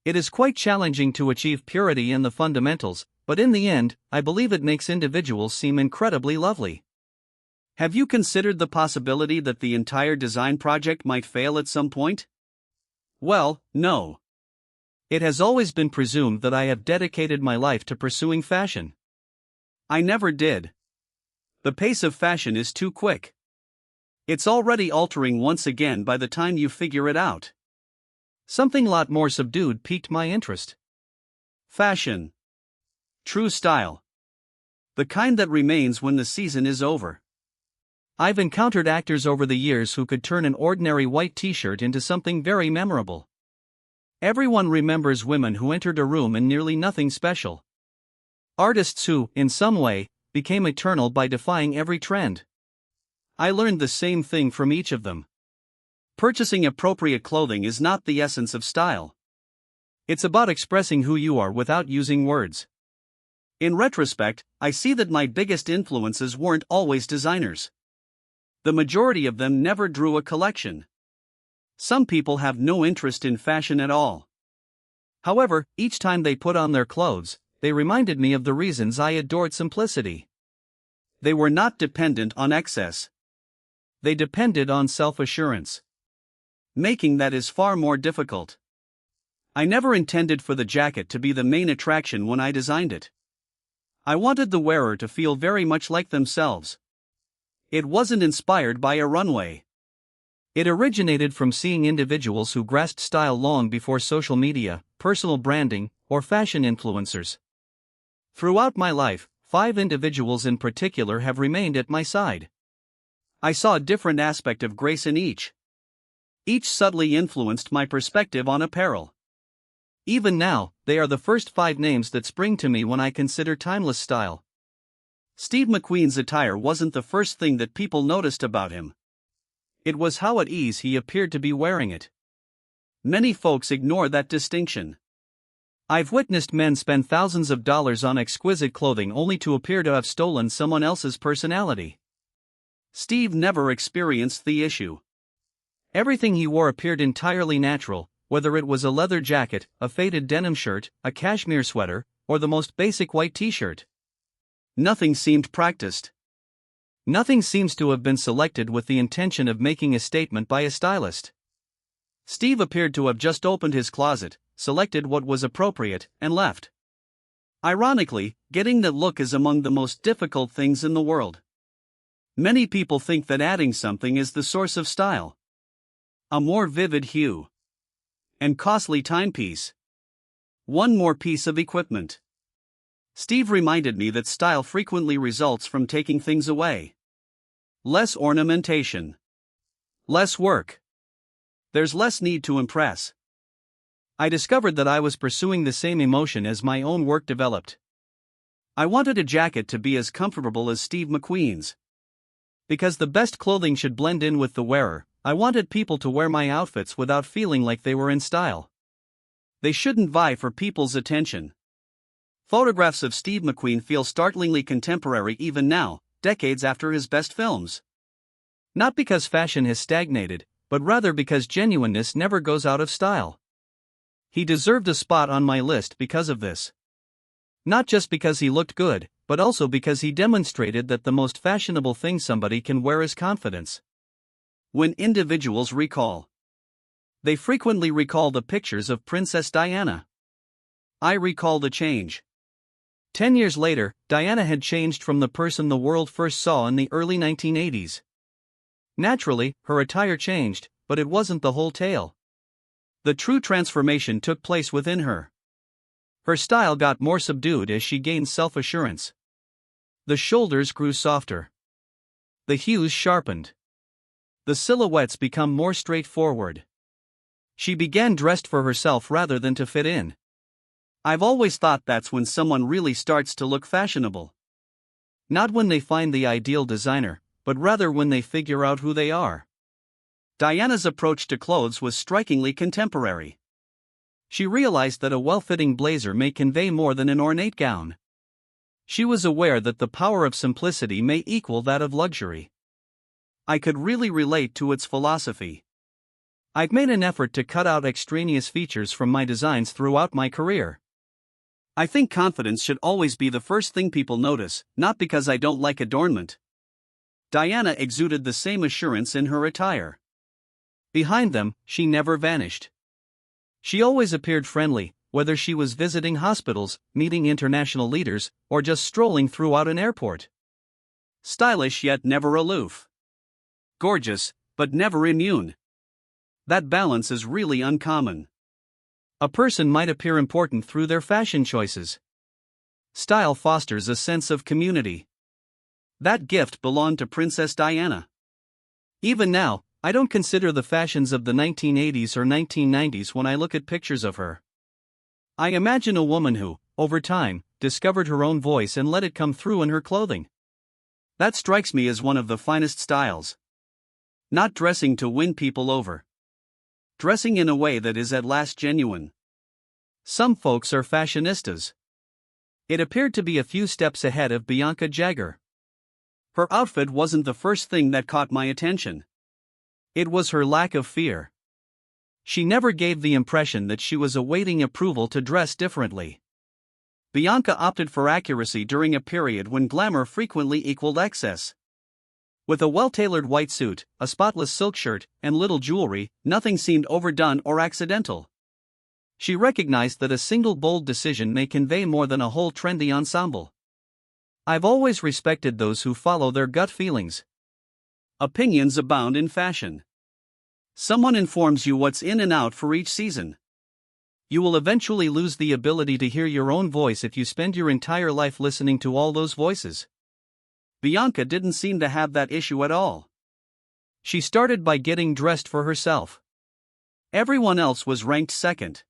It is quite challenging to achieve purity in the fundamentals, but in the end, I believe it makes individuals seem incredibly lovely. Have you considered the possibility that the entire design project might fail at some point? Well, no. It has always been presumed that I have dedicated my life to pursuing fashion. I never did. The pace of fashion is too quick. It's already altering once again by the time you figure it out. Something lot more subdued piqued my interest. Fashion. True style. The kind that remains when the season is over. I've encountered actors over the years who could turn an ordinary white t-shirt into something very memorable. Everyone remembers women who entered a room in nearly nothing special. Artists who, in some way, became eternal by defying every trend. I learned the same thing from each of them. Purchasing appropriate clothing is not the essence of style. It's about expressing who you are without using words. In retrospect, I see that my biggest influences weren't always designers. The majority of them never drew a collection. Some people have no interest in fashion at all. However, each time they put on their clothes, they reminded me of the reasons I adored simplicity. They were not dependent on excess. They depended on self-assurance. Making that is far more difficult. I never intended for the jacket to be the main attraction when I designed it. I wanted the wearer to feel very much like themselves. It wasn't inspired by a runway. It originated from seeing individuals who grasped style long before social media, personal branding, or fashion influencers. Throughout my life, 5 individuals in particular have remained at my side. I saw a different aspect of grace in each. Each subtly influenced my perspective on apparel. Even now, they are the first 5 names that spring to me when I consider timeless style. Steve McQueen's attire wasn't the first thing that people noticed about him. It was how at ease he appeared to be wearing it. Many folks ignore that distinction. I've witnessed men spend thousands of dollars on exquisite clothing only to appear to have stolen someone else's personality. Steve never experienced the issue. Everything he wore appeared entirely natural, whether it was a leather jacket, a faded denim shirt, a cashmere sweater, or the most basic white t-shirt. Nothing seemed practiced. Nothing seems to have been selected with the intention of making a statement by a stylist. Steve appeared to have just opened his closet, selected what was appropriate, and left. Ironically, getting that look is among the most difficult things in the world. Many people think that adding something is the source of style. A more vivid hue. And costly timepiece. One more piece of equipment. Steve reminded me that style frequently results from taking things away. Less ornamentation. Less work. There's less need to impress. I discovered that I was pursuing the same emotion as my own work developed. I wanted a jacket to be as comfortable as Steve McQueen's. Because the best clothing should blend in with the wearer, I wanted people to wear my outfits without feeling like they were in style. They shouldn't vie for people's attention. Photographs of Steve McQueen feel startlingly contemporary even now, decades after his best films. Not because fashion has stagnated, but rather because genuineness never goes out of style. He deserved a spot on my list because of this. Not just because he looked good, but also because he demonstrated that the most fashionable thing somebody can wear is confidence. When individuals recall, they frequently recall the pictures of Princess Diana. I recall the change. 10 years later, Diana had changed from the person the world first saw in the early 1980s. Naturally, her attire changed, but it wasn't the whole tale. The true transformation took place within her. Her style got more subdued as she gained self-assurance. The shoulders grew softer. The hues sharpened. The silhouettes become more straightforward. She began dressed for herself rather than to fit in. I've always thought that's when someone really starts to look fashionable. Not when they find the ideal designer, but rather when they figure out who they are. Diana's approach to clothes was strikingly contemporary. She realized that a well-fitting blazer may convey more than an ornate gown. She was aware that the power of simplicity may equal that of luxury. I could really relate to its philosophy. I've made an effort to cut out extraneous features from my designs throughout my career. I think confidence should always be the first thing people notice, not because I don't like adornment. Diana exuded the same assurance in her attire. Behind them, she never vanished. She always appeared friendly, whether she was visiting hospitals, meeting international leaders, or just strolling throughout an airport. Stylish yet never aloof. Gorgeous, but never immune. That balance is really uncommon. A person might appear important through their fashion choices. Style fosters a sense of community. That gift belonged to Princess Diana. Even now, I don't consider the fashions of the 1980s or 1990s when I look at pictures of her. I imagine a woman who, over time, discovered her own voice and let it come through in her clothing. That strikes me as one of the finest styles. Not dressing to win people over. Dressing in a way that is at last genuine. Some folks are fashionistas. It appeared to be a few steps ahead of Bianca Jagger. Her outfit wasn't the first thing that caught my attention. It was her lack of fear. She never gave the impression that she was awaiting approval to dress differently. Bianca opted for accuracy during a period when glamour frequently equaled excess. With a well-tailored white suit, a spotless silk shirt, and little jewelry, nothing seemed overdone or accidental. She recognized that a single bold decision may convey more than a whole trendy ensemble. I've always respected those who follow their gut feelings. Opinions abound in fashion. Someone informs you what's in and out for each season. You will eventually lose the ability to hear your own voice if you spend your entire life listening to all those voices. Bianca didn't seem to have that issue at all. She started by getting dressed for herself. Everyone else was ranked second.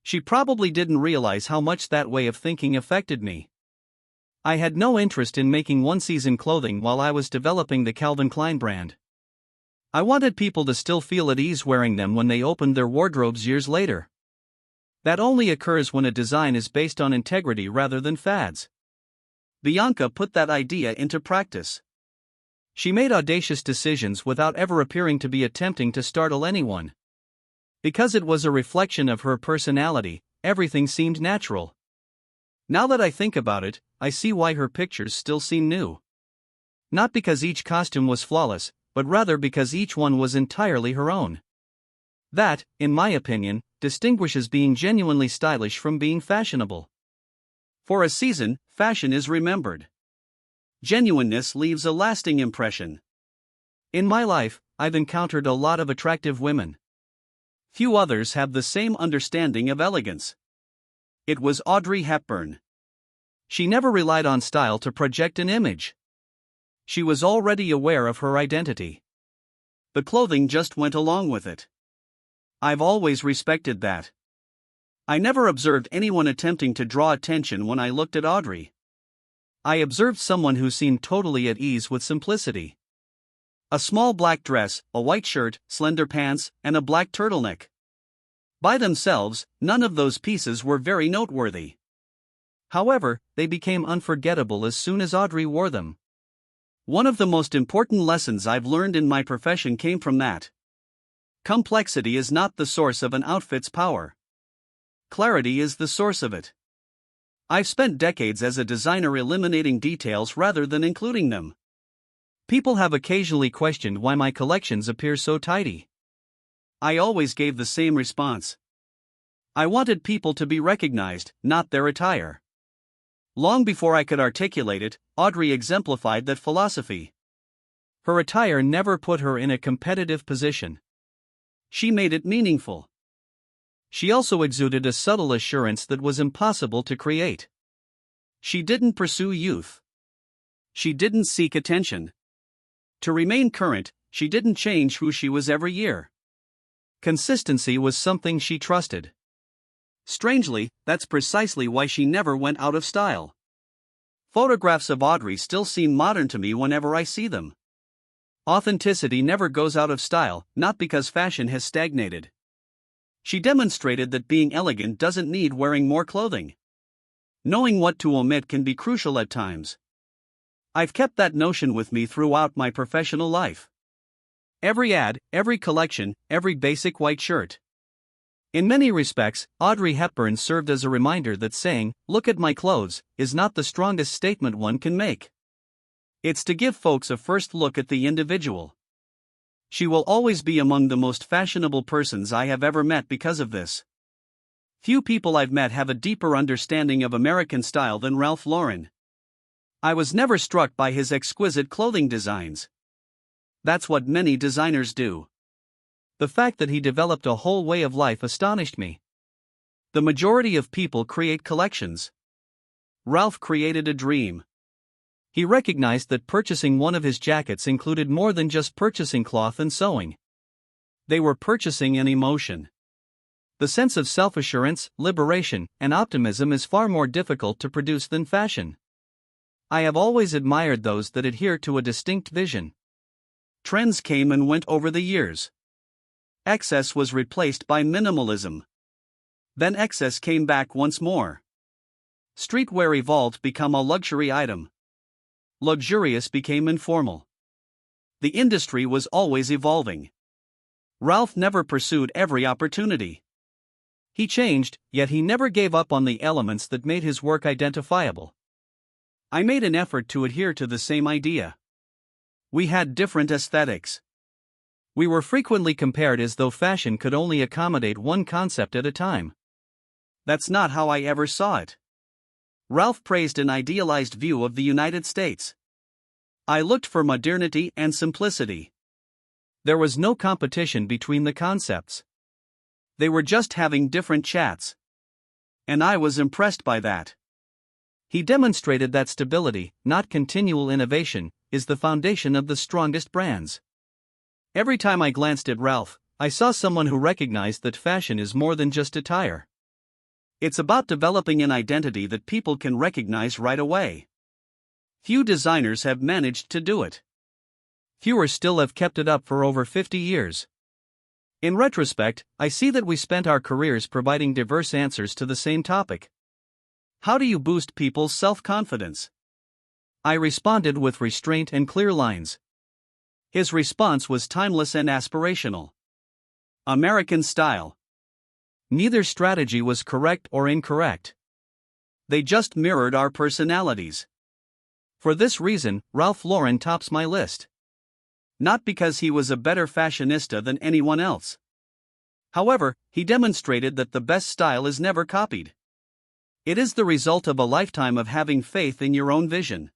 She probably didn't realize how much that way of thinking affected me. I had no interest in making one-season clothing while I was developing the Calvin Klein brand. I wanted people to still feel at ease wearing them when they opened their wardrobes years later. That only occurs when a design is based on integrity rather than fads. Bianca put that idea into practice. She made audacious decisions without ever appearing to be attempting to startle anyone. Because it was a reflection of her personality, everything seemed natural. Now that I think about it, I see why her pictures still seem new. Not because each costume was flawless, but rather because each one was entirely her own. That, in my opinion, distinguishes being genuinely stylish from being fashionable. For a season, fashion is remembered. Genuineness leaves a lasting impression. In my life, I've encountered a lot of attractive women. Few others have the same understanding of elegance. It was Audrey Hepburn. She never relied on style to project an image. She was already aware of her identity. The clothing just went along with it. I've always respected that. I never observed anyone attempting to draw attention when I looked at Audrey. I observed someone who seemed totally at ease with simplicity. A small black dress, a white shirt, slender pants, and a black turtleneck. By themselves, none of those pieces were very noteworthy. However, they became unforgettable as soon as Audrey wore them. One of the most important lessons I've learned in my profession came from that. Complexity is not the source of an outfit's power. Clarity is the source of it. I've spent decades as a designer eliminating details rather than including them. People have occasionally questioned why my collections appear so tidy. I always gave the same response. I wanted people to be recognized, not their attire. Long before I could articulate it, Audrey exemplified that philosophy. Her attire never put her in a competitive position. She made it meaningful. She also exuded a subtle assurance that was impossible to create. She didn't pursue youth. She didn't seek attention. To remain current, she didn't change who she was every year. Consistency was something she trusted. Strangely, that's precisely why she never went out of style. Photographs of Audrey still seem modern to me whenever I see them. Authenticity never goes out of style, not because fashion has stagnated. She demonstrated that being elegant doesn't need wearing more clothing. Knowing what to omit can be crucial at times. I've kept that notion with me throughout my professional life. Every ad, every collection, every basic white shirt. In many respects, Audrey Hepburn served as a reminder that saying, "Look at my clothes," is not the strongest statement one can make. It's to give folks a first look at the individual. She will always be among the most fashionable persons I have ever met because of this. Few people I've met have a deeper understanding of American style than Ralph Lauren. I was never struck by his exquisite clothing designs. That's what many designers do. The fact that he developed a whole way of life astonished me. The majority of people create collections. Ralph created a dream. He recognized that purchasing one of his jackets included more than just purchasing cloth and sewing. They were purchasing an emotion. The sense of self-assurance, liberation, and optimism is far more difficult to produce than fashion. I have always admired those that adhere to a distinct vision. Trends came and went over the years. Excess was replaced by minimalism. Then excess came back once more. Streetwear evolved to become a luxury item. Luxurious became informal. The industry was always evolving. Ralph never pursued every opportunity. He changed, yet he never gave up on the elements that made his work identifiable. I made an effort to adhere to the same idea. We had different aesthetics. We were frequently compared as though fashion could only accommodate one concept at a time. That's not how I ever saw it. Ralph praised an idealized view of the United States. I looked for modernity and simplicity. There was no competition between the concepts. They were just having different chats. And I was impressed by that. He demonstrated that stability, not continual innovation, is the foundation of the strongest brands. Every time I glanced at Ralph, I saw someone who recognized that fashion is more than just attire. It's about developing an identity that people can recognize right away. Few designers have managed to do it. Fewer still have kept it up for over 50 years. In retrospect, I see that we spent our careers providing diverse answers to the same topic. How do you boost people's self-confidence? I responded with restraint and clear lines. His response was timeless and aspirational. American style. Neither strategy was correct or incorrect. They just mirrored our personalities. For this reason, Ralph Lauren tops my list. Not because he was a better fashionista than anyone else. However, he demonstrated that the best style is never copied. It is the result of a lifetime of having faith in your own vision.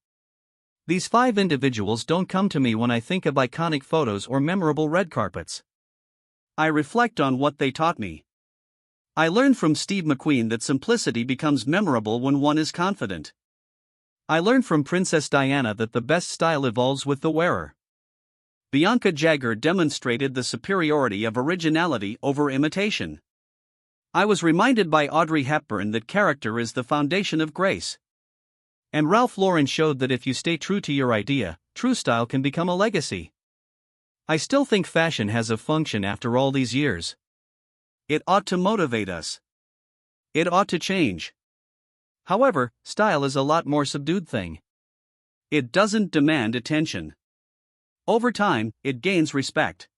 These 5 individuals don't come to me when I think of iconic photos or memorable red carpets. I reflect on what they taught me. I learned from Steve McQueen that simplicity becomes memorable when one is confident. I learned from Princess Diana that the best style evolves with the wearer. Bianca Jagger demonstrated the superiority of originality over imitation. I was reminded by Audrey Hepburn that character is the foundation of grace. And Ralph Lauren showed that if you stay true to your idea, true style can become a legacy. I still think fashion has a function after all these years. It ought to motivate us. It ought to change. However, style is a lot more subdued thing. It doesn't demand attention. Over time, it gains respect.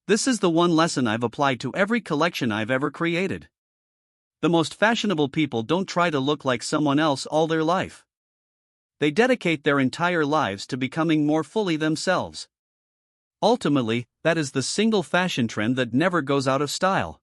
This is the one lesson I've applied to every collection I've ever created. The most fashionable people don't try to look like someone else all their life. They dedicate their entire lives to becoming more fully themselves. Ultimately, that is the single fashion trend that never goes out of style.